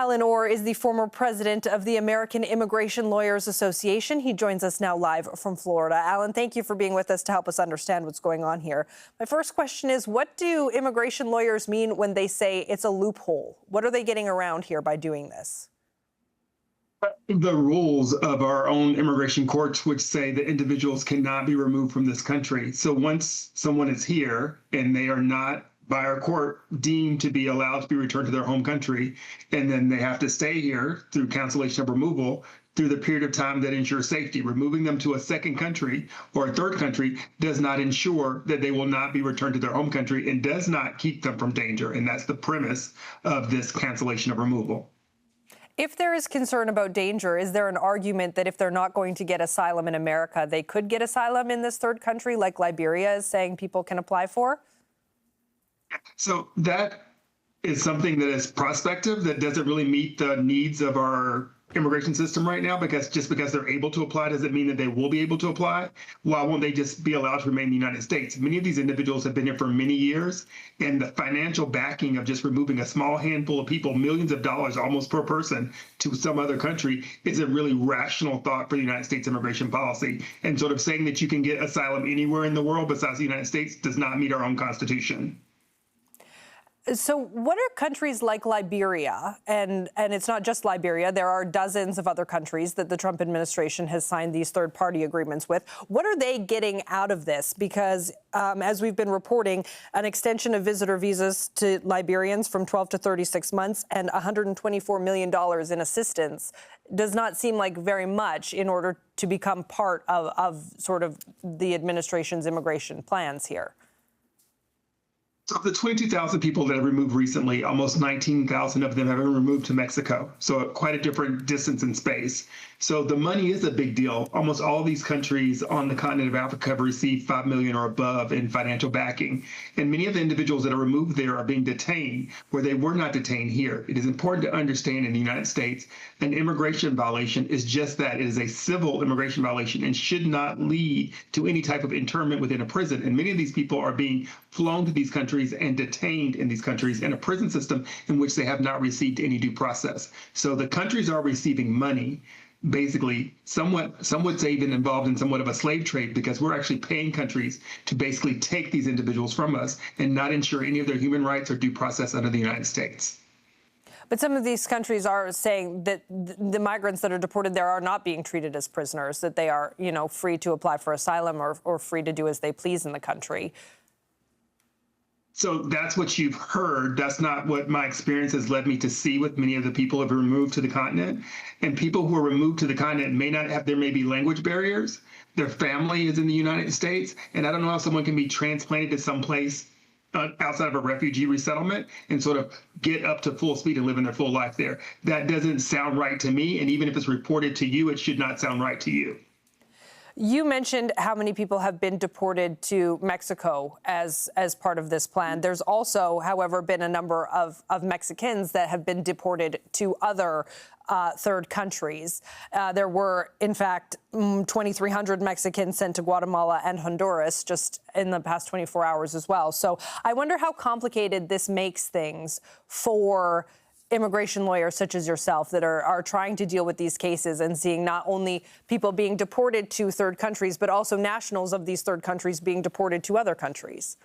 Alan Orr is the former president of the American Immigration Lawyers Association. He joins us now live from Florida. Alan, thank you for being with us to help us understand what's going on here. My first question is, what do immigration lawyers mean when they say it's a loophole? What are they getting around here by doing this? The rules of our own immigration courts, which say that individuals cannot be removed from this country. So once someone is here and they are not by our court deemed to be allowed to be returned to their home country, and then they have to stay here through cancellation of removal through the period of time that ensures safety. Removing them to a second country or a third country does not ensure that they will not be returned to their home country and does not keep them from danger. And that's the premise of this cancellation of removal. If there is concern about danger, is there an argument that if they're not going to get asylum in America, they could get asylum in this third country, like Liberia is saying people can apply for? So that is something that is prospective, that doesn't really meet the needs of our immigration system right now, because just because they're able to apply doesn't mean that they will be able to apply. Why won't they just be allowed to remain in the United States? Many of these individuals have been here for many years, and the financial backing of just removing a small handful of people, millions of dollars almost per person, to some other country is a really rational thought for the United States immigration policy. And sort of saying that you can get asylum anywhere in the world besides the United States does not meet our own Constitution. So what are countries like Liberia, and it's not just Liberia, there are dozens of other countries that the Trump administration has signed these third-party agreements with. What are they getting out of this? Because as we've been reporting, an extension of visitor visas to Liberians from 12 to 36 months and $124 million in assistance does not seem like very much in order to become part of sort of the administration's immigration plans here. So of the 22,000 people that have removed recently, almost 19,000 of them have been removed to Mexico. So quite a different distance and space. So the money is a big deal. Almost all these countries on the continent of Africa have received 5 million or above in financial backing. And many of the individuals that are removed there are being detained where they were not detained here. It is important to understand in the United States, an immigration violation is just that. It is a civil immigration violation and should not lead to any type of internment within a prison. And many of these people are being flown to these countries and detained in these countries in a prison system in which they have not received any due process. So the countries are receiving money, basically some would say even involved in somewhat of a slave trade, because we're actually paying countries to basically take these individuals from us and not ensure any of their human rights or due process under the United States. But some of these countries are saying that the migrants that are deported there are not being treated as prisoners, that they are, free to apply for asylum or free to do as they please in the country. So that's what you've heard. That's not what my experience has led me to see with many of the people who have been removed to the continent. And people who are removed to the continent there may be language barriers. Their family is in the United States. And I don't know how someone can be transplanted to someplace outside of a refugee resettlement and sort of get up to full speed and living their full life there. That doesn't sound right to me. And even if it's reported to you, it should not sound right to you. You mentioned how many people have been deported to Mexico as part of this plan. There's also, however, been a number of Mexicans that have been deported to other third countries. There were, in fact, 2,300 Mexicans sent to Guatemala and Honduras just in the past 24 hours as well. So I wonder how complicated this makes things for immigration lawyers such as yourself that are trying to deal with these cases and seeing not only people being deported to third countries, but also nationals of these third countries being deported to other countries.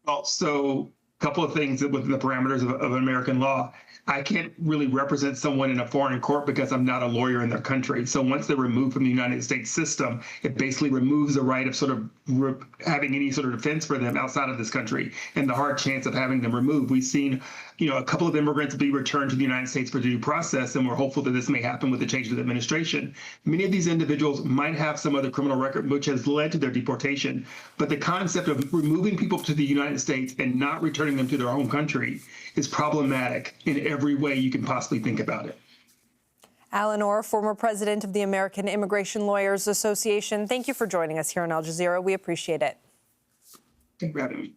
Well, so a couple of things within the parameters of American law. I can't really represent someone in a foreign court because I'm not a lawyer in their country. So once they're removed from the United States system, it basically removes the right of sort of having any sort of defense for them outside of this country and the hard chance of having them removed. We've seen, a couple of immigrants be returned to the United States for due process, and we're hopeful that this may happen with the change of the administration. Many of these individuals might have some other criminal record which has led to their deportation, but the concept of removing people to the United States and not returning them to their home country is problematic in every way you can possibly think about it. Alan Orr, former president of the American Immigration Lawyers Association, thank you for joining us here on Al Jazeera. We appreciate it. Thank you for having me.